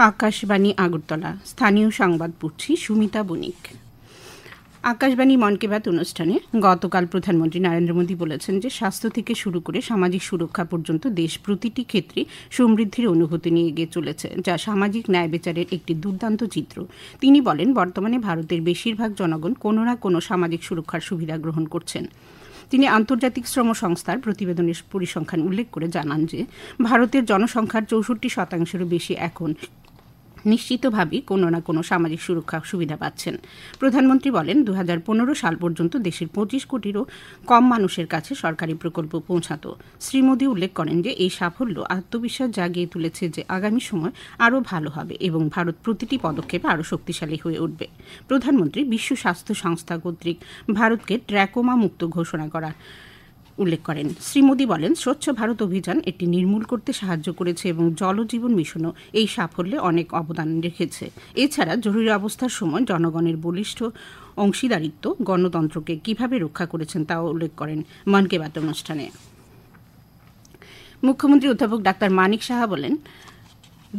আকাশবাণী আগরতলা। স্থানীয় সংবাদ পড়ছি সুমিতা বণিক। আকাশবাণী মন কি বাত অনুষ্ঠানে গতকাল প্রধানমন্ত্রী নরেন্দ্র মোদী বলেছেন যে স্বাস্থ্য থেকে শুরু করে সামাজিক সুরক্ষা পর্যন্ত দেশ প্রতিটি ক্ষেত্রে সমৃদ্ধির অনুভূতি নিয়ে এগিয়ে চলেছে, যা সামাজিক ন্যায় বিচারের একটি দুর্দান্ত চিত্র। তিনি বলেন, বর্তমানে ভারতের বেশিরভাগ জনগণ কোনো না কোনো সামাজিক সুরক্ষার সুবিধা গ্রহণ করছেন। তিনি আন্তর্জাতিক শ্রম সংস্থার প্রতিবেদনের পরিসংখ্যান উল্লেখ করে জানান যে ভারতের জনসংখ্যার 64%-এরও বেশি এখন নিশ্চিতভাবেই কোনো না কোনো সামাজিক সুরক্ষা সুবিধা পাচ্ছেন। প্রধানমন্ত্রী বলেন, 2015 সাল পর্যন্ত দেশের 25 কোটিরও কম মানুষের কাছে সরকারি প্রকল্প পৌঁছাত। শ্রী মোদী উল্লেখ করেন যে এই সাফল্য আত্মবিশ্বাস জাগিয়ে তুলেছে যে আগামী সময় আরও ভালো হবে এবং ভারত প্রতিটি পদক্ষেপে আরও শক্তিশালী হয়ে উঠবে। প্রধানমন্ত্রী বিশ্ব স্বাস্থ্য সংস্থা কর্তৃক ভারতকে ট্র্যাকোমা মুক্ত ঘোষণা করার উল্লেখ করেন। শ্রী মোদী বলেন, স্বচ্ছ ভারত অভিযান এটি নির্মূল করতে সাহায্য করেছে এবং জলজীবন মিশনও এই সাফল্যে অনেক অবদান রেখেছে। এছাড়া জরুরি অবস্থার সময় জনগণের বলিষ্ঠ অংশীদারিত্ব গণতন্ত্রকে কিভাবে রক্ষা করেছেন তাও উল্লেখ করেন মন কি বাত অনুষ্ঠানে। মুখ্যমন্ত্রী অধ্যাপক ডাক্তার মানিক সাহা বলেন,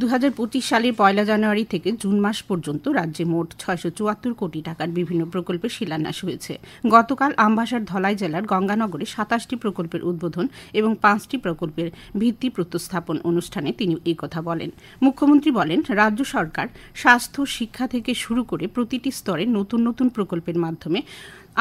2025 সালের 1 জানুয়ারি থেকে জুন মাস পর্যন্ত রাজ্যে মোট 674 কোটি টাকার বিভিন্ন প্রকল্পের শিলান্যাস হয়েছে। গতকাল আমবাসার ধলাই জেলার গঙ্গানগরে 27টি প্রকল্পের উদ্বোধন এবং 5টি প্রকল্পের ভিত্তি প্রতিস্থাপন অনুষ্ঠানে তিনি এই কথা বলেন। মুখ্যমন্ত্রী বলেন, রাজ্য সরকার স্বাস্থ্য, শিক্ষা থেকে শুরু করে প্রতিটি স্তরে নতুন নতুন প্রকল্পের মাধ্যমে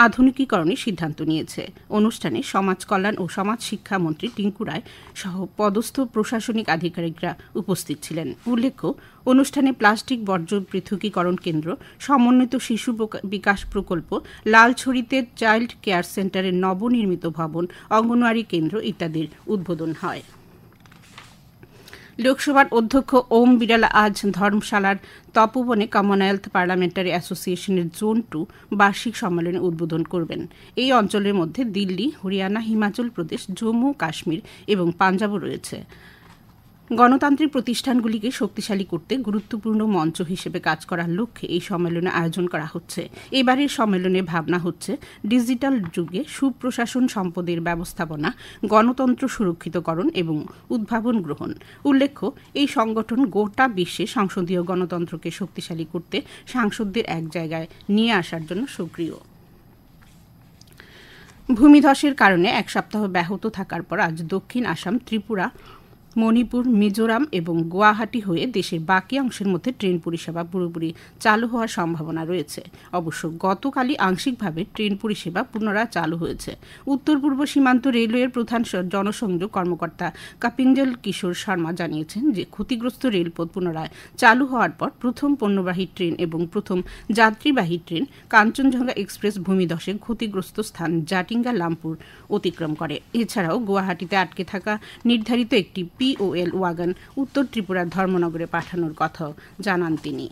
আধুনিকীকরণের সিদ্ধান্ত নিয়েছে। অনুষ্ঠানে সমাজ কল্যাণ ও সমাজ শিক্ষা মন্ত্রী টিঙ্কু রায় সহ পদস্থ প্রশাসনিক আধিকারিকরা উপস্থিত ছিলেন। উল্লেখ্য, অনুষ্ঠানে প্লাস্টিক বর্জ্য পৃথকীকরণ কেন্দ্র, সমন্বিত শিশু বিকাশ প্রকল্প, লালছড়িতে চাইল্ড কেয়ার সেন্টারের নবনির্মিত ভবন, অঙ্গনওয়াড়ি কেন্দ্র ইত্যাদির উদ্বোধন হয়। লোকসভার অধ্যক্ষ ওম বিড়লা আজ ধর্মশালার তপোবনে কমনওয়েলথ পার্লামেন্টারি অ্যাসোসিয়েশনের জোন 2 বার্ষিক সম্মেলনে উদ্বোধন করবেন। এই অঞ্চলের মধ্যে দিল্লি, হরিয়ানা, হিমাচল প্রদেশ, জম্মু কাশ্মীর এবং পাঞ্জাবও রয়েছে। গণতান্ত্রিক প্রতিষ্ঠানগুলিকে শক্তিশালী করতে গুরুত্বপূর্ণ মঞ্চ হিসেবে কাজ করার লক্ষ্যে এই সম্মেলনে আয়োজন করা হচ্ছে। এবারের সম্মেলনে ভাবনা হচ্ছে ডিজিটাল যুগে সুপ্রশাসন, সম্পদের ব্যবস্থাপনা, গণতন্ত্র সুরক্ষিতকরণ এবং উদ্ভাবন গ্রহণ। উল্লেখ্য, এই সংগঠন গোটা বিশ্বে সংসদীয় গণতন্ত্রকে শক্তিশালী করতে সাংসদদের এক জায়গায় নিয়ে আসার জন্য সক্রিয়। ভূমিধসের কারণে এক সপ্তাহ ব্যাহত থাকার পর আজ দক্ষিণ আসাম, ত্রিপুরা, মণিপুর, মিজোরাম এবং গুয়াহাটি হয়ে দেশের বাকি অংশের মধ্যে ট্রেন পরিষেবা পুরোপুরি চালু হওয়ার সম্ভাবনা রয়েছে। অবশ্য গতকালই আংশিকভাবে ট্রেন পরিষেবা পুনরায় চালু হয়েছে। উত্তর পূর্ব সীমান্ত রেলওয়ের প্রধান জনসংযোগ কর্মকর্তা কাপিঞ্জল কিশোর শর্মা জানিয়েছেন যে ক্ষতিগ্রস্ত রেলপথ পুনরায় চালু হওয়ার পর প্রথম পণ্যবাহী ট্রেন এবং প্রথম যাত্রীবাহী ট্রেন কাঞ্চনজঙ্ঘা এক্সপ্রেস ভূমিধসে ক্ষতিগ্রস্ত স্থান জাটিঙ্গা লামপুর অতিক্রম করে। এছাড়াও গুয়াহাটিতে আটকে থাকা নির্ধারিত একটি POL ওয়াগন উত্তর ত্রিপুরার ধর্মনগরে পাঠানোর কথাও জানান তিনি।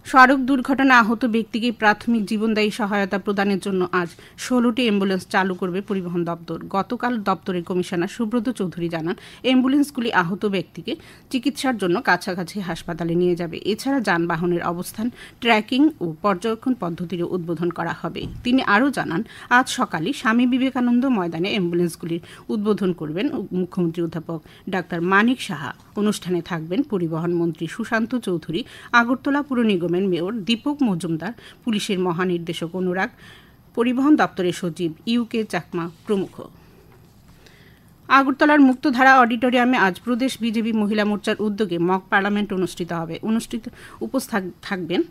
সড়ক দুর্ঘটনা আহত ব্যক্তিকে প্রাথমিক জীবনদায়ী সহায়তা প্রদানের জন্য আজ 16টি অ্যাম্বুলেন্স চালু করবে পরিবহন দপ্তর। গতকাল দপ্তরের কমিশনার সুব্রত চৌধুরী জানান, অ্যাম্বুলেন্সগুলি আহত ব্যক্তিকে চিকিৎসার জন্য কাছাকাছি হাসপাতালে নিয়ে যাবে। এছাড়া যানবাহনের অবস্থান ট্র্যাকিং ও পর্যবেক্ষণ পদ্ধতিরও উদ্বোধন করা হবে। তিনি আরও জানান, আজ সকালে স্বামী বিবেকানন্দ ময়দানে অ্যাম্বুলেন্সগুলির উদ্বোধন করবেন মুখ্যমন্ত্রী অধ্যাপক ডাক্তার মানিক সাহা। অনুষ্ঠানে থাকবেন পরিবহন মন্ত্রী সুশান্ত চৌধুরী, আগরতলা পুর নিগমের মেয়র দীপক মজুমদার, পুলিশের মহানির্দেশক অনুরাগ, পরিবহন দপ্তরের সচিব UK চাকমা প্রমুখ। আগরতলার মুক্তধারা অডিটোরিয়ামে আজ প্রদেশ বিজেপি মহিলা মোর্চার উদ্যোগে মক পার্লামেন্ট অনুষ্ঠিত হবে। উপস্থিত থাকবেন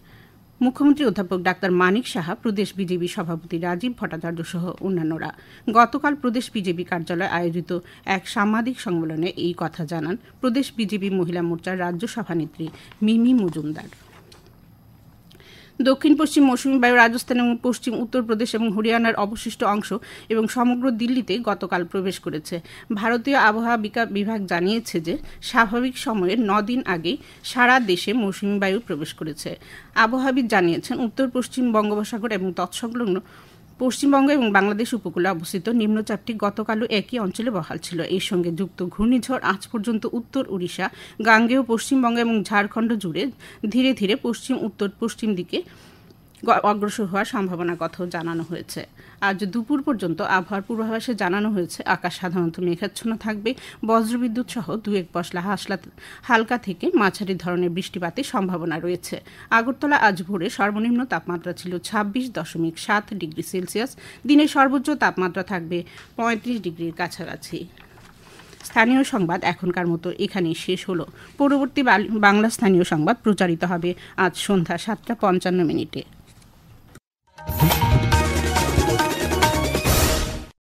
মুখ্যমন্ত্রী অধ্যাপক ডাক্তার মানিক সাহা, প্রদেশ বিজেপি সভাপতি রাজীব ভট্টাচার্য সহ অন্যান্যরা। গতকাল প্রদেশ বিজেপি কার্যালয়ে আয়োজিত এক সাংবাদিক সম্মেলনে এই কথা জানান প্রদেশ বিজেপি মহিলা মোর্চার রাজ্য সভানেত্রী মিমি মজুমদার। দক্ষিণ পশ্চিম মৌসুমী বায়ু রাজস্থান এবং পশ্চিম উত্তরপ্রদেশ এবং হরিয়ানার অবশিষ্ট অংশ এবং সমগ্র দিল্লিতে গতকাল প্রবেশ করেছে। ভারতীয় আবহাওয়া বিভাগ জানিয়েছে যে স্বাভাবিক সময়ের 9 দিন আগেই সারা দেশে মৌসুমী বায়ু প্রবেশ করেছে। আবহাওয়াবিদ জানিয়েছেন, উত্তর পশ্চিম বঙ্গোপসাগর এবং তৎসংলগ্ন পশ্চিমবঙ্গ এবং বাংলাদেশ উপকূলে অবস্থিত নিম্নচাপটি গতকালও একই অঞ্চলে বহাল ছিল। এর সঙ্গে যুক্ত ঘূর্ণিঝড় আজ পর্যন্ত উত্তর উড়িষ্যা, গাঙ্গেয় পশ্চিমবঙ্গ এবং ঝাড়খণ্ড জুড়ে ধীরে ধীরে পশ্চিম উত্তর পশ্চিম দিকে অগ্রসর হওয়ার সম্ভাবনার কথাও জানানো হয়েছে। আজ দুপুর পর্যন্ত আবহাওয়ার পূর্বাভাসে জানানো হয়েছে আকাশ সাধারণত মেঘাচ্ছন্ন থাকবে, বজ্রবিদ্যুৎ সহ দুয়েক পশলা হালকা থেকে মাঝারি ধরনের বৃষ্টিপাতের সম্ভাবনা রয়েছে। আগরতলা আজ ভোরে সর্বনিম্ন তাপমাত্রা ছিল 26.7 ডিগ্রি সেলসিয়াস। দিনের সর্বোচ্চ তাপমাত্রা থাকবে 35 ডিগ্রির কাছাকাছি। স্থানীয় সংবাদ এখনকার মতো এখানেই শেষ হলো। পরবর্তী বাংলা স্থানীয় সংবাদ প্রচারিত হবে আজ সন্ধ্যা 7:55।